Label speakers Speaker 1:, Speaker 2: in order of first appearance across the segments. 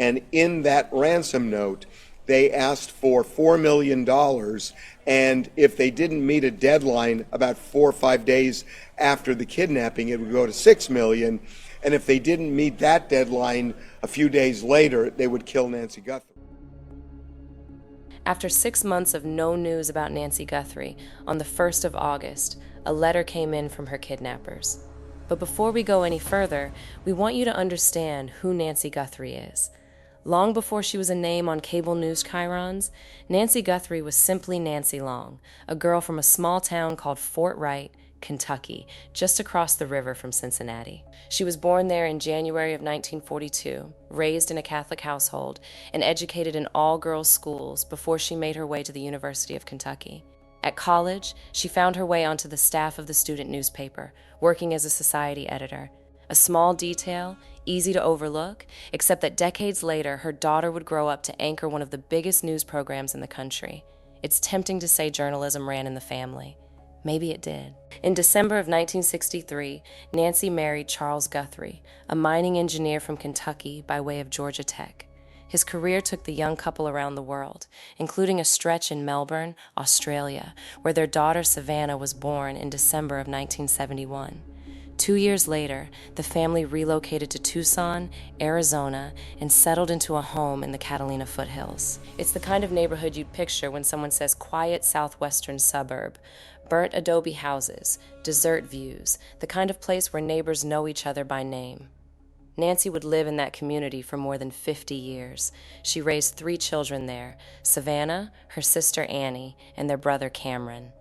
Speaker 1: And in that ransom note, they asked for $4 million, and if they didn't meet a deadline about 4 or 5 days after the kidnapping, it would go to $6 million, and if they didn't meet that deadline a few days later, they would kill Nancy Guthrie.
Speaker 2: After 6 months of no news about Nancy Guthrie, on the 1st of August, a letter came in from her kidnappers. But before we go any further, we want you to understand who Nancy Guthrie is. Long before she was a name on cable news chyrons, Nancy Guthrie was simply Nancy Long, a girl from a small town called Fort Wright, Kentucky, just across the river from Cincinnati. She was born there in January of 1942, raised in a Catholic household, and educated in all-girls schools before she made her way to the University of Kentucky. At college, she found her way onto the staff of the student newspaper, working as a society editor. A small detail, easy to overlook, except that decades later, her daughter would grow up to anchor one of the biggest news programs in the country. It's tempting to say journalism ran in the family. Maybe it did. In December of 1963, Nancy married Charles Guthrie, a mining engineer from Kentucky by way of Georgia Tech. His career took the young couple around the world, including a stretch in Melbourne, Australia, where their daughter Savannah was born in December of 1971. 2 years later, the family relocated to Tucson, Arizona, and settled into a home in the Catalina foothills. It's the kind of neighborhood you'd picture when someone says quiet southwestern suburb. Burnt adobe houses, desert views, the kind of place where neighbors know each other by name. Nancy would live in that community for more than 50 years. She raised 3 children there, Savannah, her sister Annie, and their brother Cameron.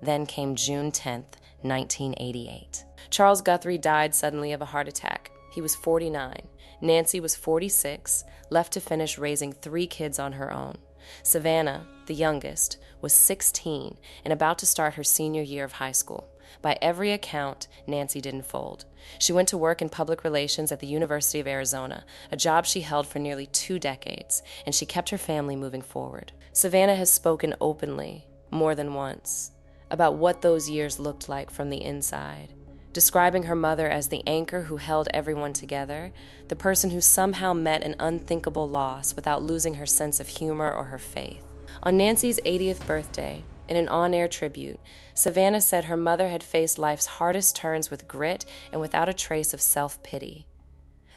Speaker 2: Then came June 10th, 1988. Charles Guthrie died suddenly of a heart attack. He was 49. Nancy was 46, left to finish raising 3 kids on her own. Savannah, the youngest, was 16 and about to start her senior year of high school. By every account, Nancy didn't fold. She went to work in public relations at the University of Arizona, a job she held for nearly 2 decades, and she kept her family moving forward. Savannah has spoken openly, more than once, about what those years looked like from the inside, describing her mother as the anchor who held everyone together, the person who somehow met an unthinkable loss without losing her sense of humor or her faith. On Nancy's 80th birthday, in an on-air tribute, Savannah said her mother had faced life's hardest turns with grit and without a trace of self-pity.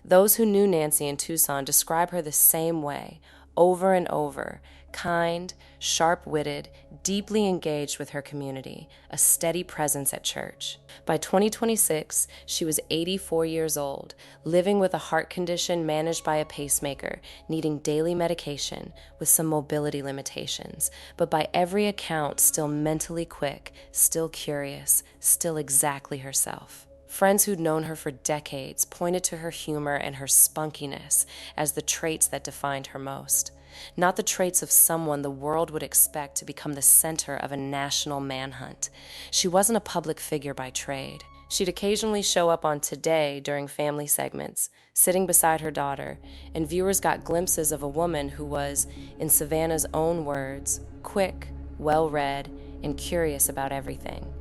Speaker 2: Those who knew Nancy in Tucson describe her the same way, over and over, kind, sharp-witted, deeply engaged with her community, a steady presence at church. By 2026, she was 84 years old, living with a heart condition managed by a pacemaker, needing daily medication with some mobility limitations, but by every account still mentally quick, still curious, still exactly herself. Friends who'd known her for decades pointed to her humor and her spunkiness as the traits that defined her most. Not the traits of someone the world would expect to become the center of a national manhunt. She wasn't a public figure by trade. She'd occasionally show up on Today during family segments, sitting beside her daughter, and viewers got glimpses of a woman who was, in Savannah's own words, quick, well-read, and curious about everything.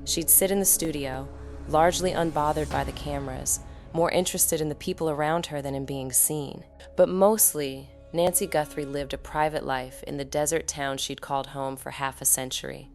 Speaker 2: She'd sit in the studio, largely unbothered by the cameras, more interested in the people around her than in being seen. But mostly, Nancy Guthrie lived a private life in the desert town she'd called home for half a century,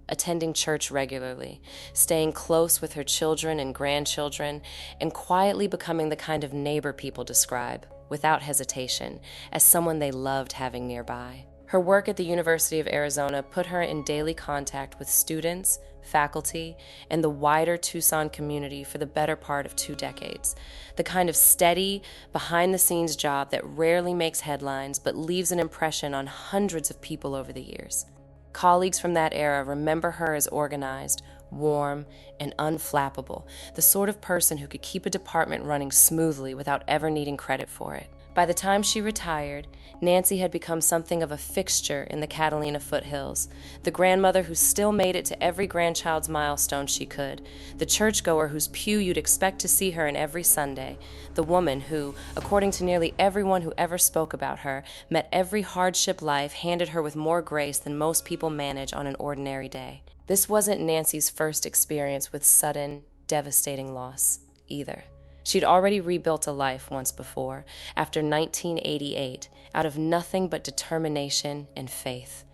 Speaker 2: attending church regularly, staying close with her children and grandchildren, and quietly becoming the kind of neighbor people describe, without hesitation, as someone they loved having nearby. Her work at the University of Arizona put her in daily contact with students, faculty, and the wider Tucson community for the better part of 2 decades. The kind of steady, behind-the-scenes job that rarely makes headlines but leaves an impression on hundreds of people over the years. Colleagues from that era remember her as organized, warm, and unflappable, the sort of person who could keep a department running smoothly without ever needing credit for it. By the time she retired, Nancy had become something of a fixture in the Catalina foothills, the grandmother who still made it to every grandchild's milestone she could, the churchgoer whose pew you'd expect to see her in every Sunday, the woman who, according to nearly everyone who ever spoke about her, met every hardship life handed her with more grace than most people manage on an ordinary day. This wasn't Nancy's first experience with sudden, devastating loss, either. She'd already rebuilt a life once before, after 1988, out of nothing but determination and faith.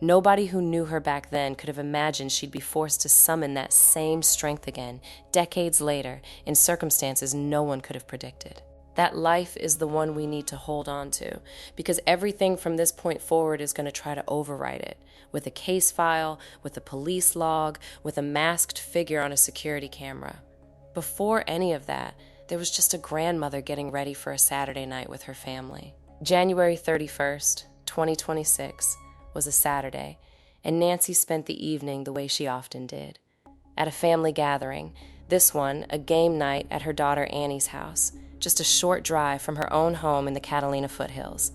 Speaker 2: Nobody who knew her back then could have imagined she'd be forced to summon that same strength again, decades later, in circumstances no one could have predicted. That life is the one we need to hold on to, because everything from this point forward is going to try to overwrite it, with a case file, with a police log, with a masked figure on a security camera. Before any of that, there was just a grandmother getting ready for a Saturday night with her family. January 31st, 2026, was a Saturday, and Nancy spent the evening the way she often did. At a family gathering, this one a game night at her daughter Annie's house, just a short drive from her own home in the Catalina foothills.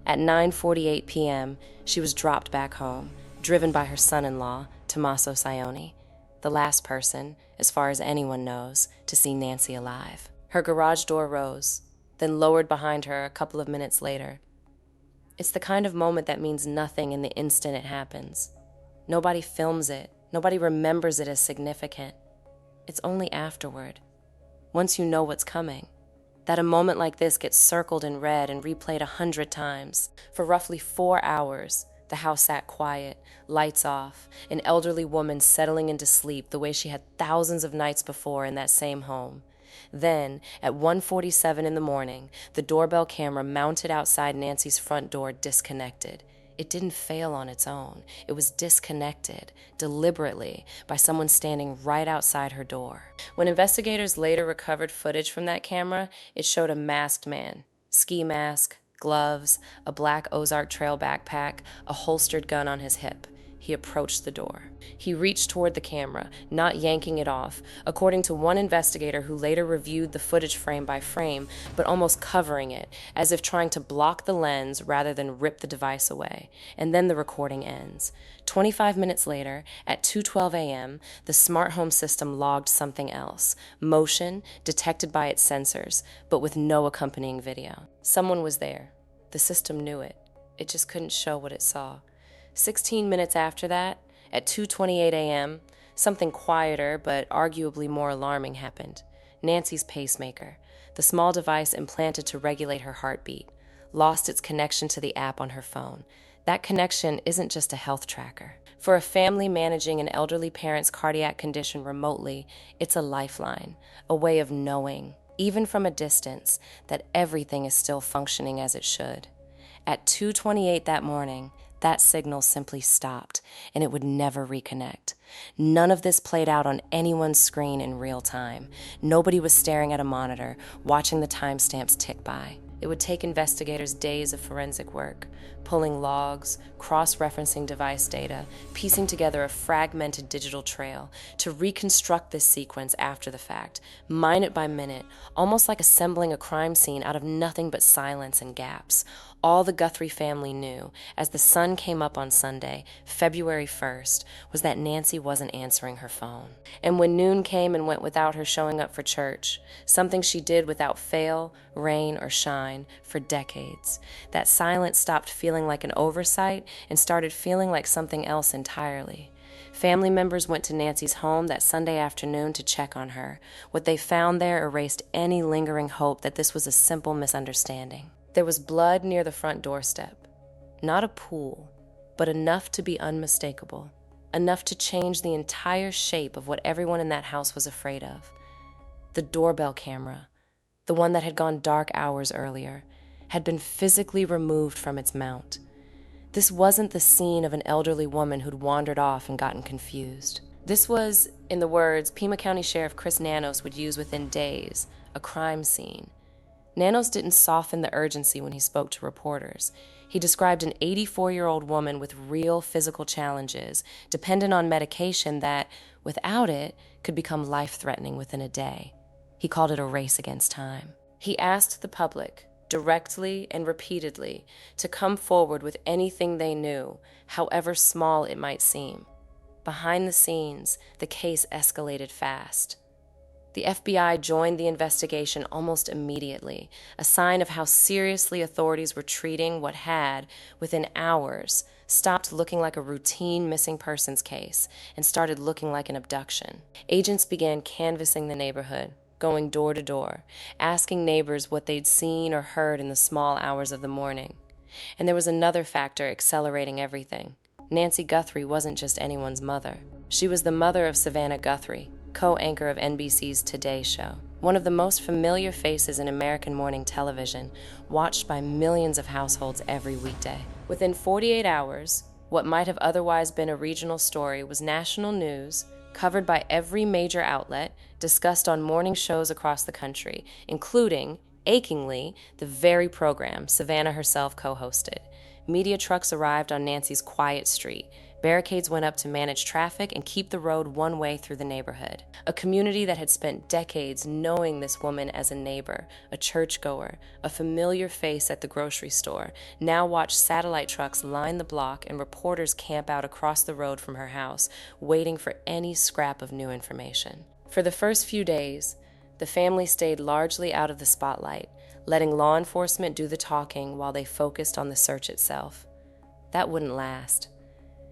Speaker 2: At 9:48 p.m., she was dropped back home, driven by her son-in-law, Tommaso Scioni, the last person, as far as anyone knows, to see Nancy alive. Her garage door rose, then lowered behind her a couple of minutes later. It's the kind of moment that means nothing in the instant it happens. Nobody films it. Nobody remembers it as significant. It's only afterward, once you know what's coming, that a moment like this gets circled in red and replayed 100 times. For roughly 4 hours, the house sat quiet, lights off, an elderly woman settling into sleep the way she had thousands of nights before in that same home. Then, at 1:47 in the morning, the doorbell camera mounted outside Nancy's front door disconnected. It didn't fail on its own. It was disconnected, deliberately, by someone standing right outside her door. When investigators later recovered footage from that camera, it showed a masked man, ski mask, gloves, a black Ozark Trail backpack, a holstered gun on his hip. He approached the door. He reached toward the camera, not yanking it off, according to one investigator who later reviewed the footage frame by frame, but almost covering it, as if trying to block the lens rather than rip the device away. And then the recording ends. 25 minutes later, at 2:12 a.m., the smart home system logged something else, motion detected by its sensors, but with no accompanying video. Someone was there. The system knew it. It just couldn't show what it saw. 16 minutes after that, at 2:28 a.m., something quieter but arguably more alarming happened. Nancy's pacemaker, the small device implanted to regulate her heartbeat, lost its connection to the app on her phone. That connection isn't just a health tracker. For a family managing an elderly parent's cardiac condition remotely, it's a lifeline, a way of knowing, even from a distance, that everything is still functioning as it should. At 2:28 that morning, that signal simply stopped, and it would never reconnect. None of this played out on anyone's screen in real time. Nobody was staring at a monitor, watching the timestamps tick by. It would take investigators days of forensic work, pulling logs, cross-referencing device data, piecing together a fragmented digital trail to reconstruct this sequence after the fact, minute by minute, almost like assembling a crime scene out of nothing but silence and gaps. All the Guthrie family knew, as the sun came up on Sunday, February 1st, was that Nancy wasn't answering her phone. And when noon came and went without her showing up for church, something she did without fail, rain, or shine for decades, that silence stopped feeling like an oversight and started feeling like something else entirely. Family members went to Nancy's home that Sunday afternoon to check on her. What they found there erased any lingering hope that this was a simple misunderstanding. There was blood near the front doorstep. Not a pool, but enough to be unmistakable. Enough to change the entire shape of what everyone in that house was afraid of. The doorbell camera, the one that had gone dark hours earlier, had been physically removed from its mount. This wasn't the scene of an elderly woman who'd wandered off and gotten confused. This was, in the words Pima County Sheriff Chris Nanos would use within days, a crime scene. Nanos didn't soften the urgency when he spoke to reporters. He described an 84-year-old woman with real physical challenges, dependent on medication that, without it, could become life-threatening within a day. He called it a race against time. He asked the public, directly and repeatedly, to come forward with anything they knew, however small it might seem. Behind the scenes, the case escalated fast. The FBI joined the investigation almost immediately, a sign of how seriously authorities were treating what had, within hours, stopped looking like a routine missing persons case and started looking like an abduction. Agents began canvassing the neighborhood, going door to door, asking neighbors what they'd seen or heard in the small hours of the morning. And there was another factor accelerating everything. Nancy Guthrie wasn't just anyone's mother. She was the mother of Savannah Guthrie, co-anchor of NBC's Today Show, one of the most familiar faces in American morning television, watched by millions of households every weekday. Within 48 hours, what might have otherwise been a regional story was national news, covered by every major outlet, discussed on morning shows across the country, including, achingly, the very program Savannah herself co-hosted. Media trucks arrived on Nancy's quiet street. Barricades went up to manage traffic and keep the road one way through the neighborhood. A community that had spent decades knowing this woman as a neighbor, a churchgoer, a familiar face at the grocery store, now watched satellite trucks line the block and reporters camp out across the road from her house, waiting for any scrap of new information. For the first few days, the family stayed largely out of the spotlight, letting law enforcement do the talking while they focused on the search itself. That wouldn't last.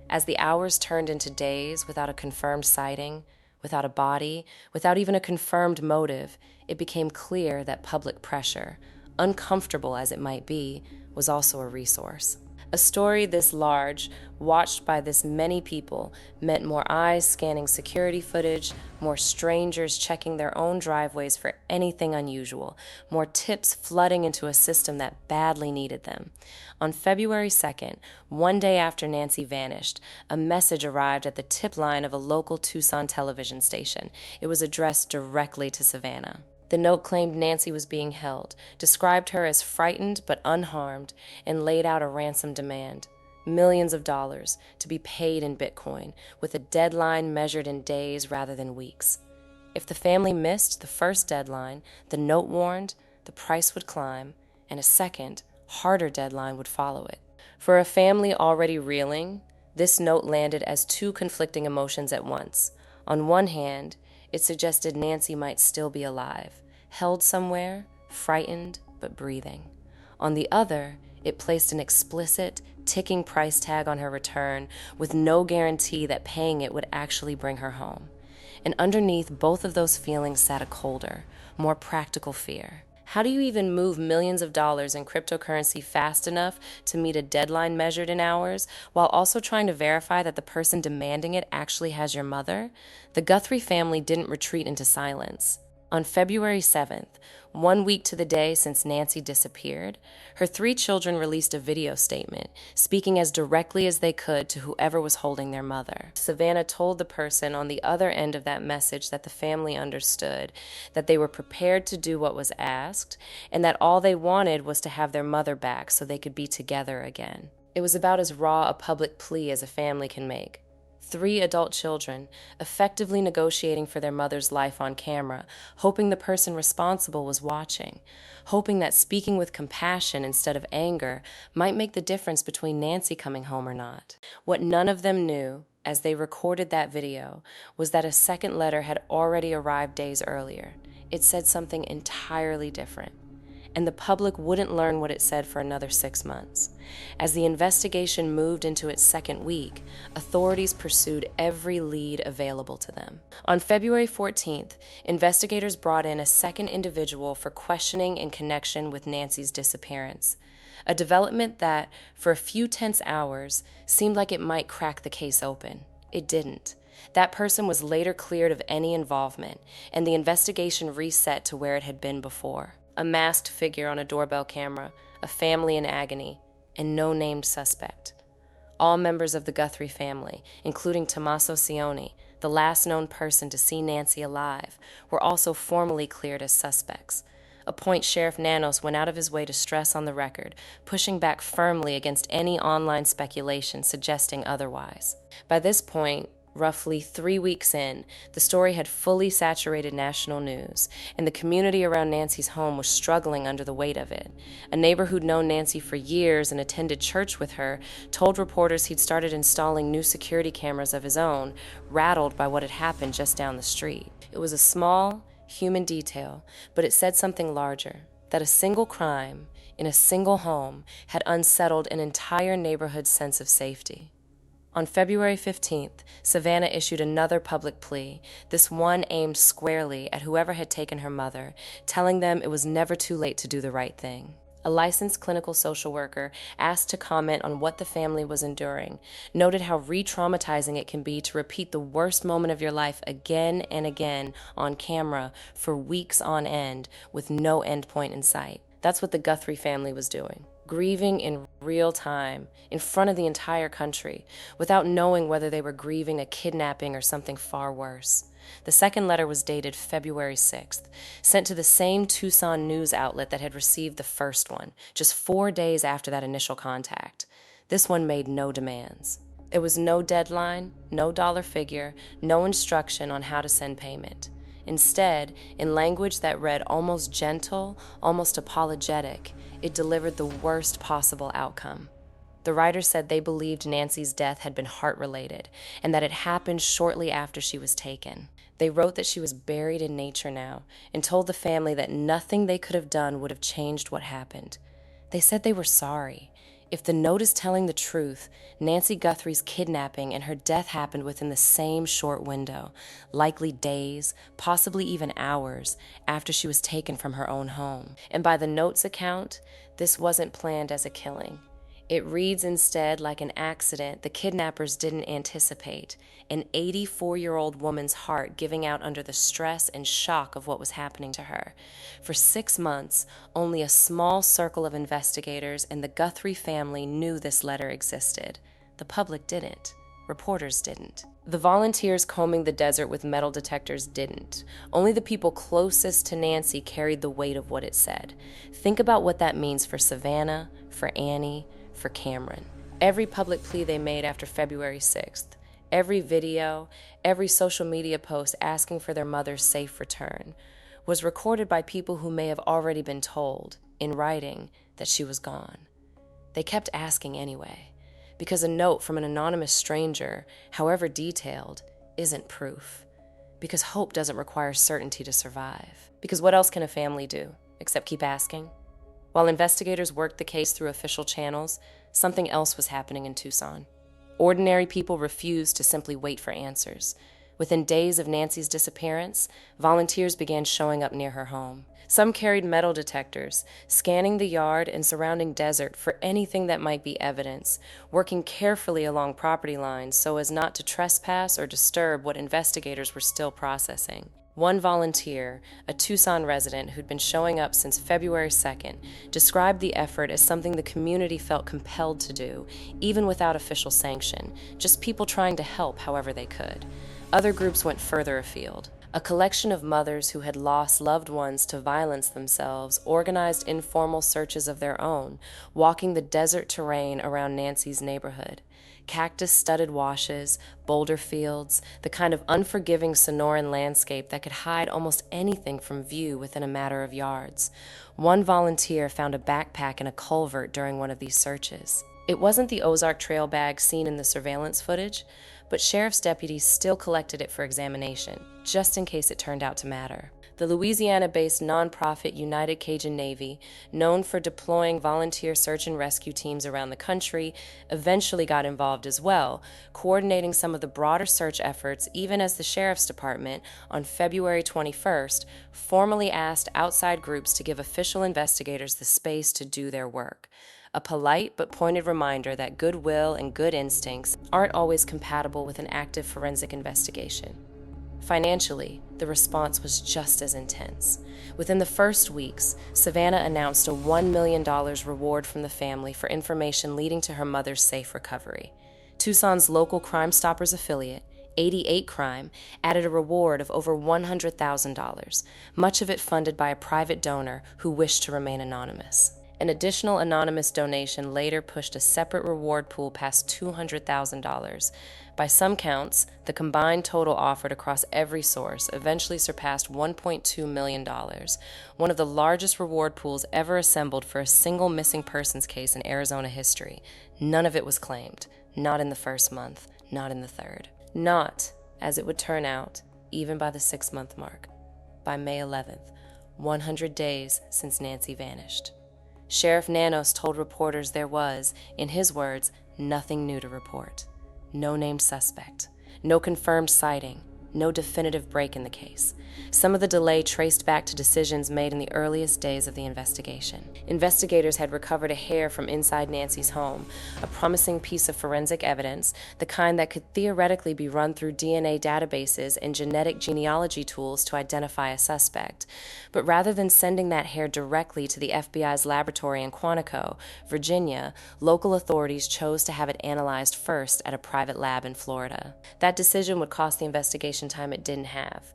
Speaker 2: As the hours turned into days without a confirmed sighting, without a body, without even a confirmed motive, it became clear that public pressure, uncomfortable as it might be, was also a resource. A story this large, watched by this many people, meant more eyes scanning security footage, more strangers checking their own driveways for anything unusual, more tips flooding into a system that badly needed them. On February 2nd, one day after Nancy vanished, a message arrived at the tip line of a local Tucson television station. It was addressed directly to Savannah. The note claimed Nancy was being held, described her as frightened but unharmed, and laid out a ransom demand, millions of dollars, to be paid in Bitcoin, with a deadline measured in days rather than weeks. If the family missed the first deadline, the note warned the price would climb, and a second, harder deadline would follow it. For a family already reeling, this note landed as two conflicting emotions at once. On one hand, it suggested Nancy might still be alive, held somewhere, frightened but breathing. On the other, it placed an explicit, ticking price tag on her return, with no guarantee that paying it would actually bring her home. And underneath both of those feelings sat a colder, more practical fear. How do you even move millions of dollars in cryptocurrency fast enough to meet a deadline measured in hours, while also trying to verify that the person demanding it actually has your mother? The Guthrie family didn't retreat into silence. On February 7th, 1 week to the day since Nancy disappeared, her 3 children released a video statement, speaking as directly as they could to whoever was holding their mother. Savannah told the person on the other end of that message that the family understood, that they were prepared to do what was asked, and that all they wanted was to have their mother back so they could be together again. It was about as raw a public plea as a family can make. 3 adult children, effectively negotiating for their mother's life on camera, hoping the person responsible was watching, hoping that speaking with compassion instead of anger might make the difference between Nancy coming home or not. What none of them knew, as they recorded that video, was that a second letter had already arrived days earlier. It said something entirely different, and the public wouldn't learn what it said for another 6 months. As the investigation moved into its second week, authorities pursued every lead available to them. On February 14th, investigators brought in a second individual for questioning in connection with Nancy's disappearance, a development that, for a few tense hours, seemed like it might crack the case open. It didn't. That person was later cleared of any involvement, and the investigation reset to where it had been before. A masked figure on a doorbell camera, a family in agony, and no named suspect. All members of the Guthrie family, including Tommaso Cioni, the last known person to see Nancy alive, were also formally cleared as suspects, a point Sheriff Nanos went out of his way to stress on the record, pushing back firmly against any online speculation suggesting otherwise. By this point, roughly 3 weeks in, the story had fully saturated national news, and the community around Nancy's home was struggling under the weight of it. A neighbor who'd known Nancy for years and attended church with her told reporters he'd started installing new security cameras of his own, rattled by what had happened just down the street. It was a small, human detail, but it said something larger, that a single crime in a single home had unsettled an entire neighborhood's sense of safety. On February 15th, Savannah issued another public plea, this one aimed squarely at whoever had taken her mother, telling them it was never too late to do the right thing. A licensed clinical social worker, asked to comment on what the family was enduring, noted how re-traumatizing it can be to repeat the worst moment of your life again and again on camera for weeks on end with no end point in sight. That's what the Guthrie family was doing. Grieving in real time, in front of the entire country, without knowing whether they were grieving a kidnapping or something far worse. The second letter was dated February 6th, sent to the same Tucson news outlet that had received the first one, just 4 days after that initial contact. This one made no demands. There was no deadline, no dollar figure, no instruction on how to send payment. Instead, in language that read almost gentle, almost apologetic, it delivered the worst possible outcome. The writer said they believed Nancy's death had been heart-related and that it happened shortly after she was taken. They wrote that she was buried in nature now and told the family that nothing they could have done would have changed what happened. They said they were sorry. If the note is telling the truth, Nancy Guthrie's kidnapping and her death happened within the same short window, likely days, possibly even hours, after she was taken from her own home. And by the note's account, this wasn't planned as a killing. It reads instead like an accident the kidnappers didn't anticipate, an 84-year-old woman's heart giving out under the stress and shock of what was happening to her. For 6 months, only a small circle of investigators and the Guthrie family knew this letter existed. The public didn't. Reporters didn't. The volunteers combing the desert with metal detectors didn't. Only the people closest to Nancy carried the weight of what it said. Think about what that means for Savannah, for Annie, for Cameron. Every public plea they made after February 6th, every video, every social media post asking for their mother's safe return, was recorded by people who may have already been told, in writing, that she was gone. They kept asking anyway, because a note from an anonymous stranger, however detailed, isn't proof. Because hope doesn't require certainty to survive. Because what else can a family do, except keep asking? While investigators worked the case through official channels, something else was happening in Tucson. Ordinary people refused to simply wait for answers. Within days of Nancy's disappearance, volunteers began showing up near her home. Some carried metal detectors, scanning the yard and surrounding desert for anything that might be evidence, working carefully along property lines so as not to trespass or disturb what investigators were still processing. One volunteer, a Tucson resident who'd been showing up since February 2nd, described the effort as something the community felt compelled to do, even without official sanction, just people trying to help however they could. Other groups went further afield. A collection of mothers who had lost loved ones to violence themselves organized informal searches of their own, walking the desert terrain around Nancy's neighborhood. Cactus-studded washes, boulder fields, the kind of unforgiving Sonoran landscape that could hide almost anything from view within a matter of yards. One volunteer found a backpack in a culvert during one of these searches. It wasn't the Ozark Trail bag seen in the surveillance footage, but sheriff's deputies still collected it for examination, just in case it turned out to matter. The Louisiana-based nonprofit United Cajun Navy, known for deploying volunteer search and rescue teams around the country, eventually got involved as well, coordinating some of the broader search efforts even as the Sheriff's Department, on February 21st, formally asked outside groups to give official investigators the space to do their work. A polite but pointed reminder that goodwill and good instincts aren't always compatible with an active forensic investigation. Financially, the response was just as intense. Within the first weeks, Savannah announced a $1 million reward from the family for information leading to her mother's safe recovery. Tucson's local Crime Stoppers affiliate, 88 Crime, added a reward of over $100,000, much of it funded by a private donor who wished to remain anonymous. An additional anonymous donation later pushed a separate reward pool past $200,000. By some counts, the combined total offered across every source eventually surpassed $1.2 million, one of the largest reward pools ever assembled for a single missing persons case in Arizona history. None of it was claimed, not in the first month, not in the third. Not, as it would turn out, even by the 6-month mark. By May 11th, 100 days since Nancy vanished. Sheriff Nanos told reporters there was, in his words, nothing new to report. no named suspect, no confirmed sighting, no definitive break in the case. Some of the delay traced back to decisions made in the earliest days of the investigation. Investigators had recovered a hair from inside Nancy's home, a promising piece of forensic evidence, the kind that could theoretically be run through DNA databases and genetic genealogy tools to identify a suspect. But rather than sending that hair directly to the FBI's laboratory in Quantico, Virginia, local authorities chose to have it analyzed first at a private lab in Florida. That decision would cost the investigation time it didn't have.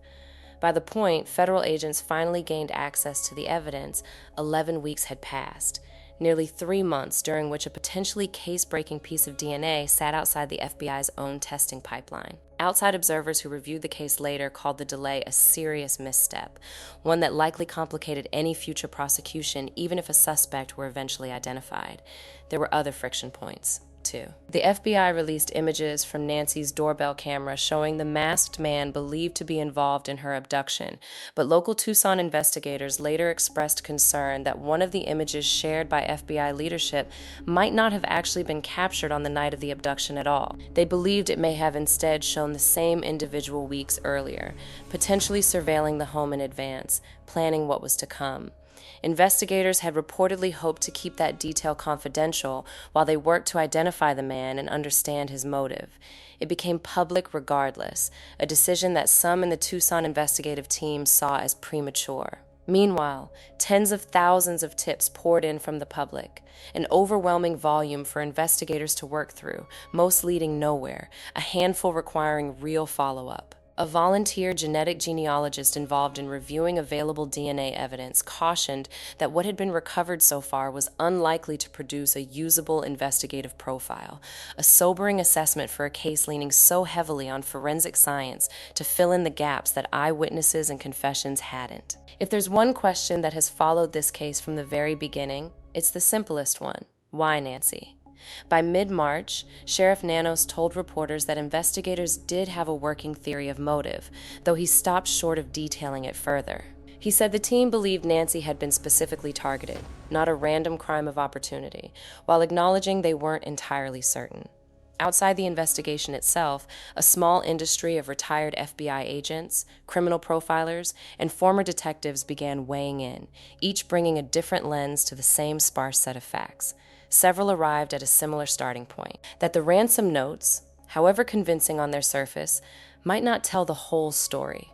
Speaker 2: By the point federal agents finally gained access to the evidence, 11 weeks had passed, nearly 3 months during which a potentially case-breaking piece of DNA sat outside the FBI's own testing pipeline. Outside observers who reviewed the case later called the delay a serious misstep, one that likely complicated any future prosecution even if a suspect were eventually identified. There were other friction points, too. The FBI released images from Nancy's doorbell camera showing the masked man believed to be involved in her abduction, but local Tucson investigators later expressed concern that one of the images shared by FBI leadership might not have actually been captured on the night of the abduction at all. They believed it may have instead shown the same individual weeks earlier, potentially surveilling the home in advance, planning what was to come. Investigators had reportedly hoped to keep that detail confidential while they worked to identify the man and understand his motive. It became public regardless, a decision that some in the Tucson investigative team saw as premature. Meanwhile, tens of thousands of tips poured in from the public, an overwhelming volume for investigators to work through, most leading nowhere, a handful requiring real follow-up. A volunteer genetic genealogist involved in reviewing available DNA evidence cautioned that what had been recovered so far was unlikely to produce a usable investigative profile, a sobering assessment for a case leaning so heavily on forensic science to fill in the gaps that eyewitnesses and confessions hadn't. If there's one question that has followed this case from the very beginning, it's the simplest one. Why Nancy? By mid-March, Sheriff Nanos told reporters that investigators did have a working theory of motive, though he stopped short of detailing it further. He said the team believed Nancy had been specifically targeted, not a random crime of opportunity, while acknowledging they weren't entirely certain. Outside the investigation itself, a small industry of retired FBI agents, criminal profilers, and former detectives began weighing in, each bringing a different lens to the same sparse set of facts. Several arrived at a similar starting point, that the ransom notes, however convincing on their surface, might not tell the whole story.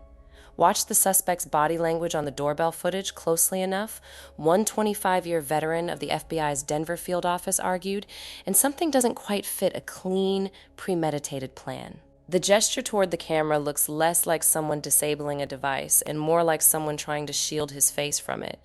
Speaker 2: Watch the suspect's body language on the doorbell footage closely enough, one 25-year veteran of the FBI's Denver field office argued, and something doesn't quite fit a clean, premeditated plan. The gesture toward the camera looks less like someone disabling a device and more like someone trying to shield his face from it,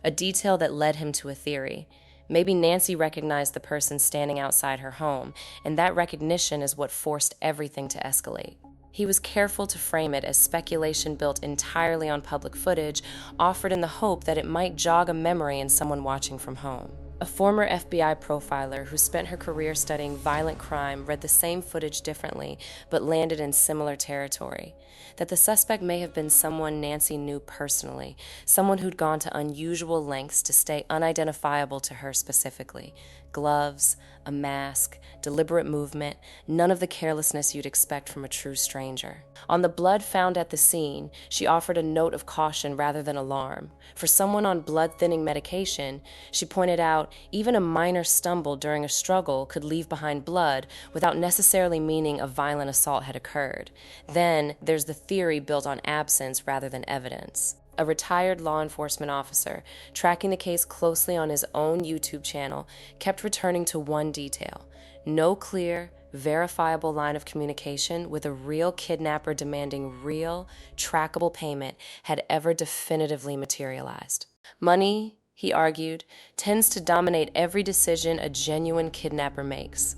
Speaker 2: a detail that led him to a theory. Maybe Nancy recognized the person standing outside her home, and that recognition is what forced everything to escalate. He was careful to frame it as speculation built entirely on public footage, offered in the hope that it might jog a memory in someone watching from home. A former FBI profiler who spent her career studying violent crime read the same footage differently, but landed in similar territory. That the suspect may have been someone Nancy knew personally, someone who'd gone to unusual lengths to stay unidentifiable to her specifically. Gloves, a mask, deliberate movement, none of the carelessness you'd expect from a true stranger. On the blood found at the scene, she offered a note of caution rather than alarm. For someone on blood-thinning medication, she pointed out even a minor stumble during a struggle could leave behind blood without necessarily meaning a violent assault had occurred. Then there's the theory built on absence rather than evidence. A retired law enforcement officer, tracking the case closely on his own YouTube channel, kept returning to one detail: no clear, verifiable line of communication with a real kidnapper demanding real, trackable payment had ever definitively materialized. Money, he argued, tends to dominate every decision a genuine kidnapper makes.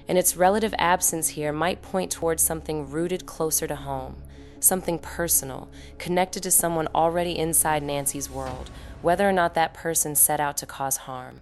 Speaker 2: And its relative absence here might point towards something rooted closer to home. Something personal, connected to someone already inside Nancy's world, whether or not that person set out to cause harm.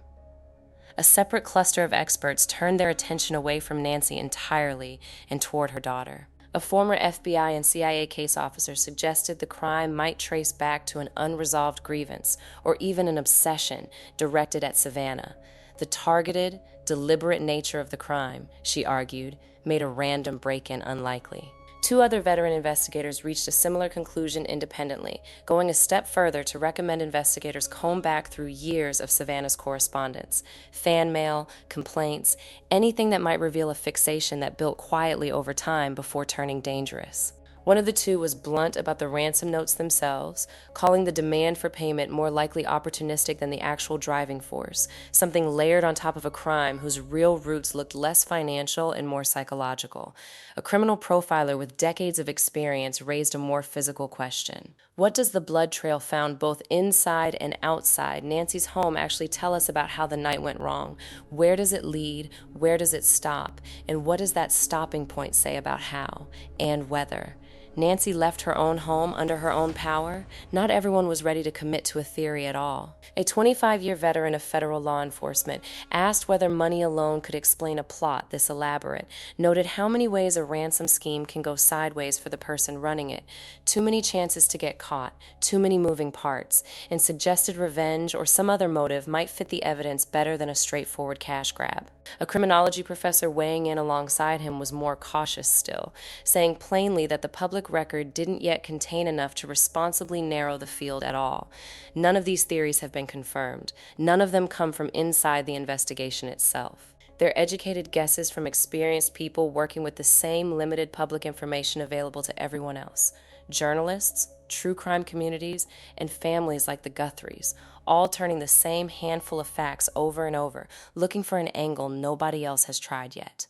Speaker 2: A separate cluster of experts turned their attention away from Nancy entirely and toward her daughter. A former FBI and CIA case officer suggested the crime might trace back to an unresolved grievance or even an obsession directed at Savannah. The targeted, deliberate nature of the crime, she argued, made a random break-in unlikely. Two other veteran investigators reached a similar conclusion independently, going a step further to recommend investigators comb back through years of Savannah's correspondence, fan mail, complaints, anything that might reveal a fixation that built quietly over time before turning dangerous. One of the two was blunt about the ransom notes themselves, calling the demand for payment more likely opportunistic than the actual driving force, something layered on top of a crime whose real roots looked less financial and more psychological. A criminal profiler with decades of experience raised a more physical question. What does the blood trail found both inside and outside Nancy's home actually tell us about how the night went wrong? Where does it lead? Where does it stop? And what does that stopping point say about how and whether? Nancy left her own home under her own power. Not everyone was ready to commit to a theory at all. A 25-year veteran of federal law enforcement asked whether money alone could explain a plot this elaborate, noted how many ways a ransom scheme can go sideways for the person running it, too many chances to get caught, too many moving parts, and suggested revenge or some other motive might fit the evidence better than a straightforward cash grab. A criminology professor weighing in alongside him was more cautious still, saying plainly that the public record didn't yet contain enough to responsibly narrow the field at all. None of these theories have been confirmed. None of them come from inside the investigation itself. They're educated guesses from experienced people working with the same limited public information available to everyone else. Journalists, true crime communities, and families like the Guthries, all turning the same handful of facts over and over, looking for an angle nobody else has tried yet.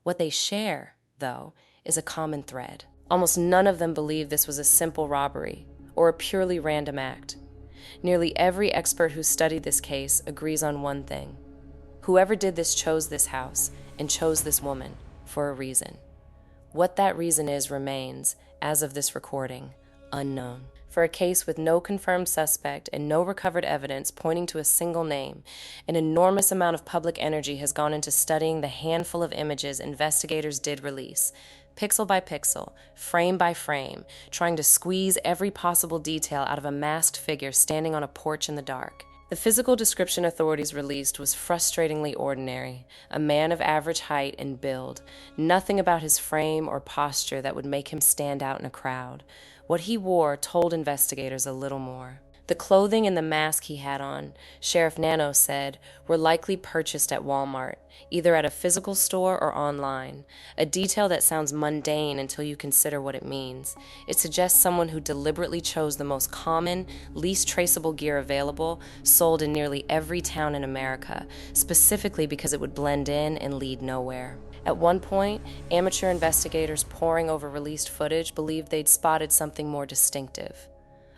Speaker 2: What they share, though, is a common thread. Almost none of them believe this was a simple robbery or a purely random act. Nearly every expert who studied this case agrees on one thing. Whoever did this chose this house and chose this woman for a reason. What that reason is remains, as of this recording, unknown. For a case with no confirmed suspect and no recovered evidence pointing to a single name, an enormous amount of public energy has gone into studying the handful of images investigators did release, pixel by pixel, frame by frame, trying to squeeze every possible detail out of a masked figure standing on a porch in the dark. The physical description authorities released was frustratingly ordinary, a man of average height and build, nothing about his frame or posture that would make him stand out in a crowd. What he wore told investigators a little more. The clothing and the mask he had on, Sheriff Nano said, were likely purchased at Walmart, either at a physical store or online, a detail that sounds mundane until you consider what it means. It suggests someone who deliberately chose the most common, least traceable gear available, sold in nearly every town in America, specifically because it would blend in and lead nowhere. At one point, amateur investigators poring over released footage believed they'd spotted something more distinctive.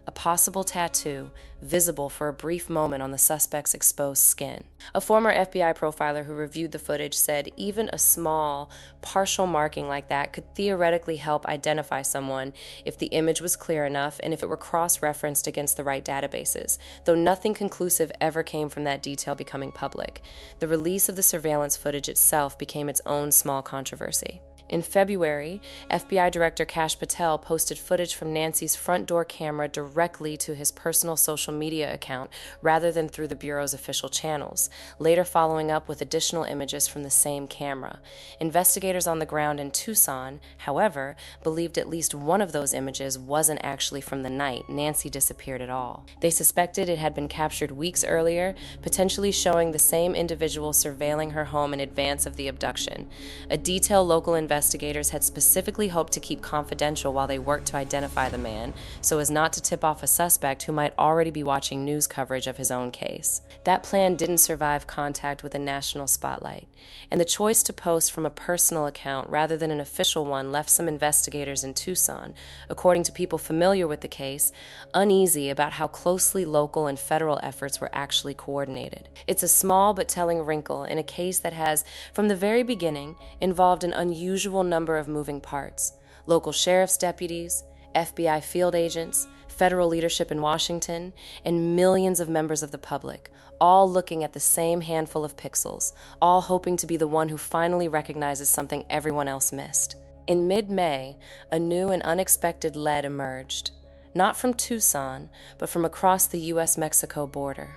Speaker 2: A possible tattoo, visible for a brief moment on the suspect's exposed skin. A former FBI profiler who reviewed the footage said even a small, partial marking like that could theoretically help identify someone if the image was clear enough and if it were cross-referenced against the right databases, though nothing conclusive ever came from that detail becoming public. The release of the surveillance footage itself became its own small controversy. In February, FBI Director Kash Patel posted footage from Nancy's front door camera directly to his personal social media account rather than through the Bureau's official channels, later following up with additional images from the same camera. Investigators on the ground in Tucson, however, believed at least one of those images wasn't actually from the night Nancy disappeared at all. They suspected it had been captured weeks earlier, potentially showing the same individual surveilling her home in advance of the abduction, a detail local investigators had specifically hoped to keep confidential while they worked to identify the man, so as not to tip off a suspect who might already be watching news coverage of his own case. That plan didn't survive contact with a national spotlight, and the choice to post from a personal account rather than an official one left some investigators in Tucson, according to people familiar with the case, uneasy about how closely local and federal efforts were actually coordinated. It's a small but telling wrinkle in a case that has, from the very beginning, involved an unusual number of moving parts: local sheriff's deputies, FBI field agents, federal leadership in Washington, and millions of members of the public, all looking at the same handful of pixels, all hoping to be the one who finally recognizes something everyone else missed. In mid-May, a new and unexpected lead emerged, not from Tucson, but from across the U.S.-Mexico border.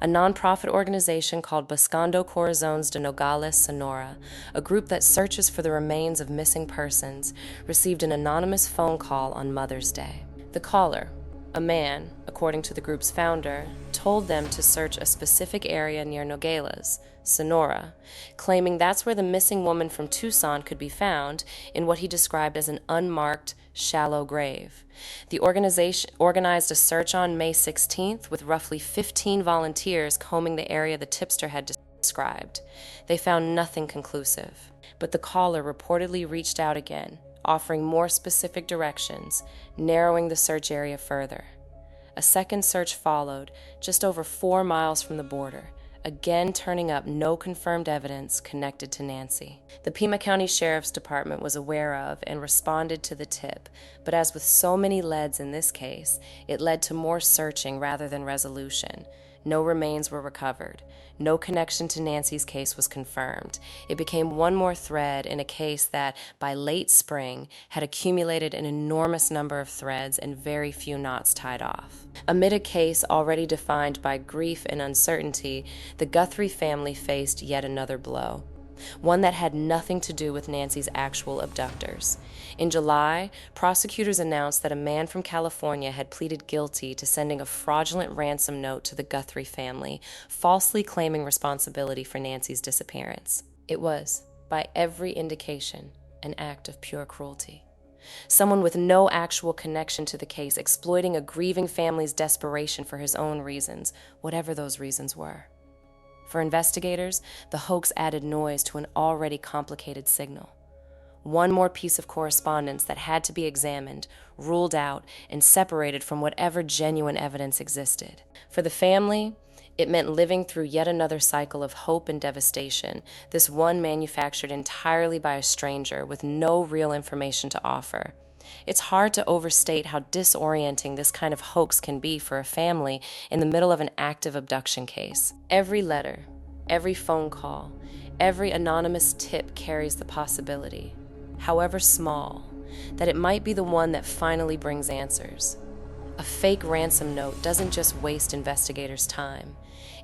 Speaker 2: a nonprofit organization called Buscando Corazones de Nogales, Sonora, a group that searches for the remains of missing persons, received an anonymous phone call on Mother's Day. The caller, a man, according to the group's founder, told them to search a specific area near Nogales, Sonora, claiming that's where the missing woman from Tucson could be found in what he described as an unmarked, shallow grave. The organization organized a search on May 16th with roughly 15 volunteers combing the area the tipster had described. They found nothing conclusive, but the caller reportedly reached out again, offering more specific directions, narrowing the search area further. A second search followed, just over 4 miles from the border, again turning up no confirmed evidence connected to Nancy. The Pima County Sheriff's Department was aware of and responded to the tip, but as with so many leads in this case, it led to more searching rather than resolution. No remains were recovered. No connection to Nancy's case was confirmed. It became one more thread in a case that, by late spring, had accumulated an enormous number of threads and very few knots tied off. Amid a case already defined by grief and uncertainty, the Guthrie family faced yet another blow, one that had nothing to do with Nancy's actual abductors. In July, prosecutors announced that a man from California had pleaded guilty to sending a fraudulent ransom note to the Guthrie family, falsely claiming responsibility for Nancy's disappearance. It was, by every indication, an act of pure cruelty. Someone with no actual connection to the case exploiting a grieving family's desperation for his own reasons, whatever those reasons were. For investigators, the hoax added noise to an already complicated signal. One more piece of correspondence that had to be examined, ruled out, and separated from whatever genuine evidence existed. For the family, it meant living through yet another cycle of hope and devastation, this one manufactured entirely by a stranger with no real information to offer. It's hard to overstate how disorienting this kind of hoax can be for a family in the middle of an active abduction case. Every letter, every phone call, every anonymous tip carries the possibility, however small, that it might be the one that finally brings answers. A fake ransom note doesn't just waste investigators' time.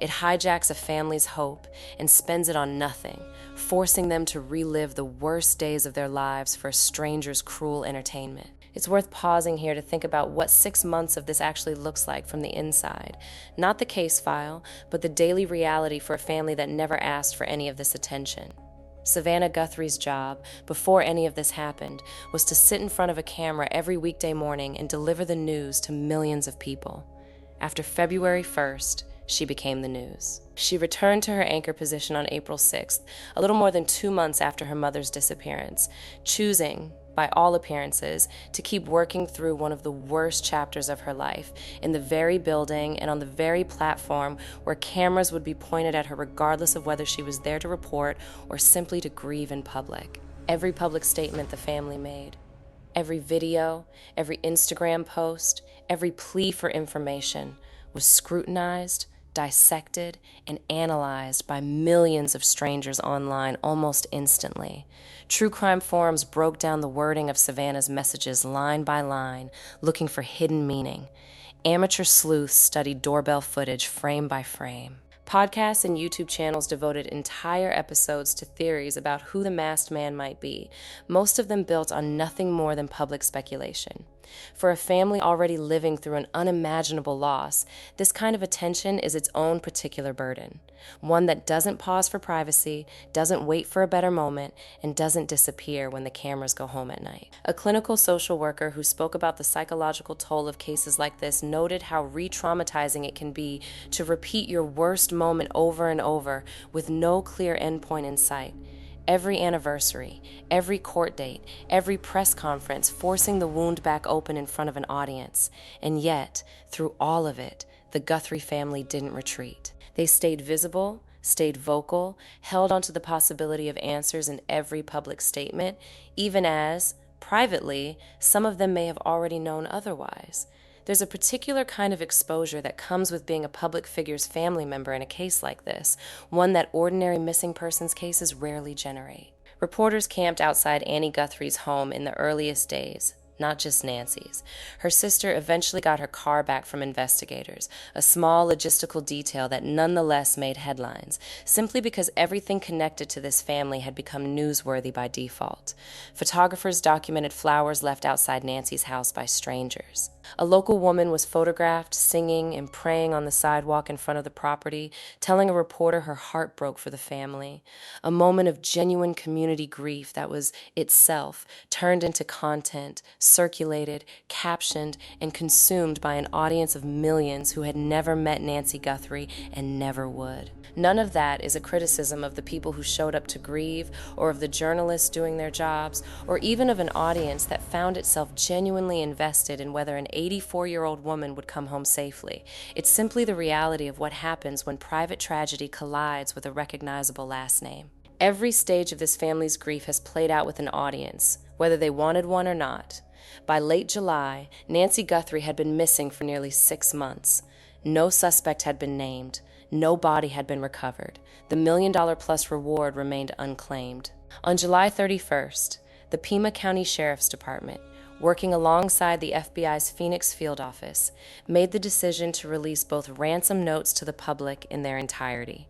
Speaker 2: It hijacks a family's hope and spends it on nothing, forcing them to relive the worst days of their lives for a stranger's cruel entertainment. It's worth pausing here to think about what 6 months of this actually looks like from the inside. Not the case file, but the daily reality for a family that never asked for any of this attention. Savannah Guthrie's job, before any of this happened, was to sit in front of a camera every weekday morning and deliver the news to millions of people. After February 1st, she became the news. She returned to her anchor position on April 6th, a little more than 2 months after her mother's disappearance, choosing, by all appearances, to keep working through one of the worst chapters of her life, in the very building and on the very platform where cameras would be pointed at her regardless of whether she was there to report or simply to grieve in public. Every public statement the family made, every video, every Instagram post, every plea for information was scrutinized, dissected, and analyzed by millions of strangers online almost instantly. True crime forums broke down the wording of Savannah's messages line by line, looking for hidden meaning. Amateur sleuths studied doorbell footage frame by frame. Podcasts and YouTube channels devoted entire episodes to theories about who the masked man might be, most of them built on nothing more than public speculation. For a family already living through an unimaginable loss, this kind of attention is its own particular burden, one that doesn't pause for privacy, doesn't wait for a better moment, and doesn't disappear when the cameras go home at night. A clinical social worker who spoke about the psychological toll of cases like this noted how re-traumatizing it can be to repeat your worst moment over and over with no clear endpoint in sight. Every anniversary, every court date, every press conference forcing the wound back open in front of an audience. And yet, through all of it, the Guthrie family didn't retreat. They stayed visible, stayed vocal, held onto the possibility of answers in every public statement, even as, privately, some of them may have already known otherwise. There's a particular kind of exposure that comes with being a public figure's family member in a case like this, one that ordinary missing persons cases rarely generate. Reporters camped outside Annie Guthrie's home in the earliest days, not just Nancy's. Her sister eventually got her car back from investigators, a small logistical detail that nonetheless made headlines, simply because everything connected to this family had become newsworthy by default. Photographers documented flowers left outside Nancy's house by strangers. A local woman was photographed singing and praying on the sidewalk in front of the property, telling a reporter her heart broke for the family. A moment of genuine community grief that was itself turned into content, circulated, captioned, and consumed by an audience of millions who had never met Nancy Guthrie and never would. None of that is a criticism of the people who showed up to grieve, or of the journalists doing their jobs, or even of an audience that found itself genuinely invested in whether an 84-year-old woman would come home safely. It's simply the reality of what happens when private tragedy collides with a recognizable last name. Every stage of this family's grief has played out with an audience, whether they wanted one or not. By late July, Nancy Guthrie had been missing for nearly 6 months. No suspect had been named. No body had been recovered. The $1 million-plus reward remained unclaimed. On July 31st, the Pima County Sheriff's Department, working alongside the FBI's Phoenix field office, made the decision to release both ransom notes to the public in their entirety.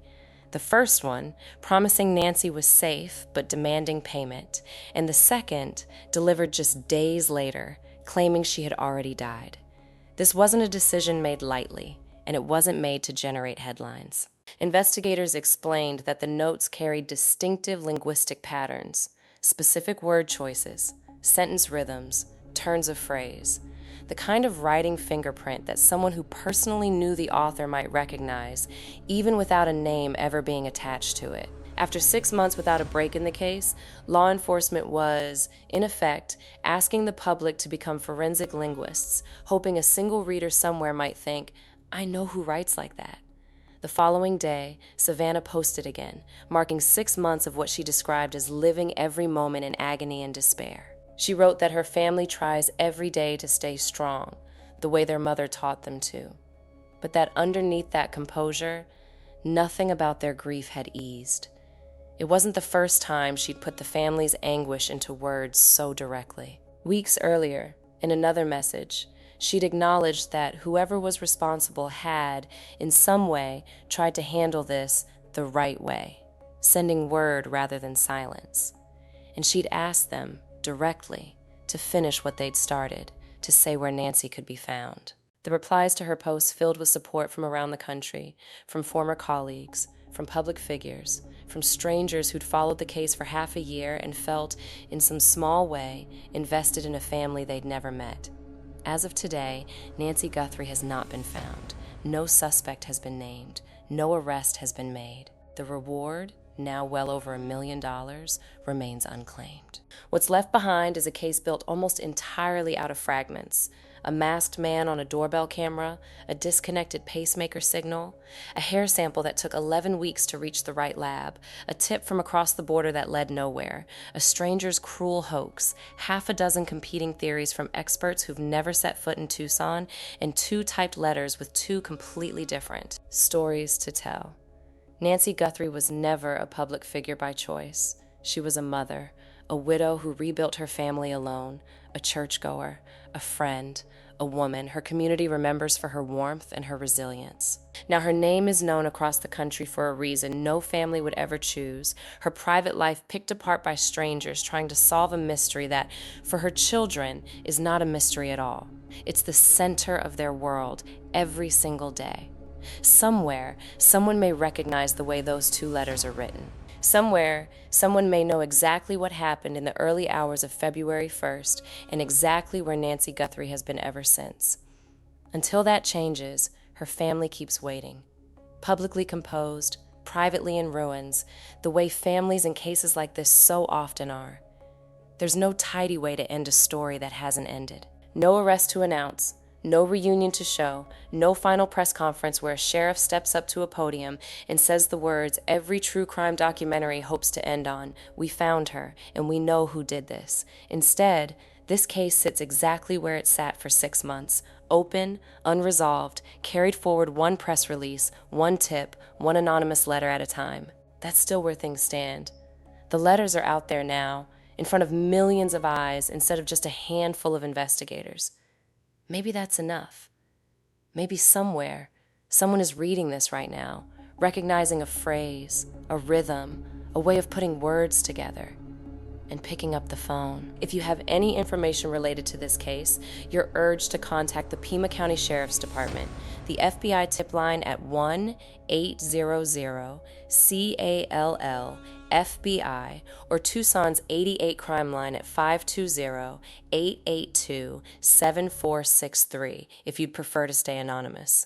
Speaker 2: The first one, promising Nancy was safe but demanding payment, and the second, delivered just days later, claiming she had already died. This wasn't a decision made lightly, and it wasn't made to generate headlines. Investigators explained that the notes carried distinctive linguistic patterns, specific word choices, sentence rhythms, turns of phrase, the kind of writing fingerprint that someone who personally knew the author might recognize, even without a name ever being attached to it. After 6 months without a break in the case, law enforcement was, in effect, asking the public to become forensic linguists, hoping a single reader somewhere might think, I know who writes like that. The following day, Savannah posted again, marking 6 months of what she described as living every moment in agony and despair. She wrote that her family tries every day to stay strong, the way their mother taught them to. But that underneath that composure, nothing about their grief had eased. It wasn't the first time she'd put the family's anguish into words so directly. Weeks earlier, in another message, she'd acknowledged that whoever was responsible had, in some way, tried to handle this the right way, sending word rather than silence. And she'd asked them, directly, to finish what they'd started, to say where Nancy could be found. The replies to her posts filled with support from around the country, from former colleagues, from public figures, from strangers who'd followed the case for half a year and felt, in some small way, invested in a family they'd never met. As of today, Nancy Guthrie has not been found. No suspect has been named. No arrest has been made. The reward, now well over $1 million, remains unclaimed. What's left behind is a case built almost entirely out of fragments. A masked man on a doorbell camera, a disconnected pacemaker signal, a hair sample that took 11 weeks to reach the right lab, a tip from across the border that led nowhere, a stranger's cruel hoax, half a dozen competing theories from experts who've never set foot in Tucson, and 2 typed letters with 2 completely different stories to tell. Nancy Guthrie was never a public figure by choice. She was a mother, a widow who rebuilt her family alone, a churchgoer, a friend, a woman her community remembers for her warmth and her resilience. Now, her name is known across the country for a reason no family would ever choose, her private life picked apart by strangers trying to solve a mystery that, for her children, is not a mystery at all. It's the center of their world every single day. Somewhere, someone may recognize the way those 2 letters are written. Somewhere, someone may know exactly what happened in the early hours of February 1st and exactly where Nancy Guthrie has been ever since. Until that changes, her family keeps waiting. Publicly composed, privately in ruins, the way families in cases like this so often are. There's no tidy way to end a story that hasn't ended. No arrest to announce. No reunion to show, no final press conference where a sheriff steps up to a podium and says the words every true crime documentary hopes to end on, we found her, and we know who did this. Instead, this case sits exactly where it sat for 6 months, open, unresolved, carried forward 1 press release, 1 tip, 1 anonymous letter at a time. That's still where things stand. The letters are out there now, in front of millions of eyes instead of just a handful of investigators. Maybe that's enough. Maybe somewhere, someone is reading this right now, recognizing a phrase, a rhythm, a way of putting words together, and picking up the phone. If you have any information related to this case, you're urged to contact the Pima County Sheriff's Department, the FBI tip line at 1-800-CALL-FBI, or Tucson's 88 crime line at 520-882-7463 if you'd prefer to stay anonymous.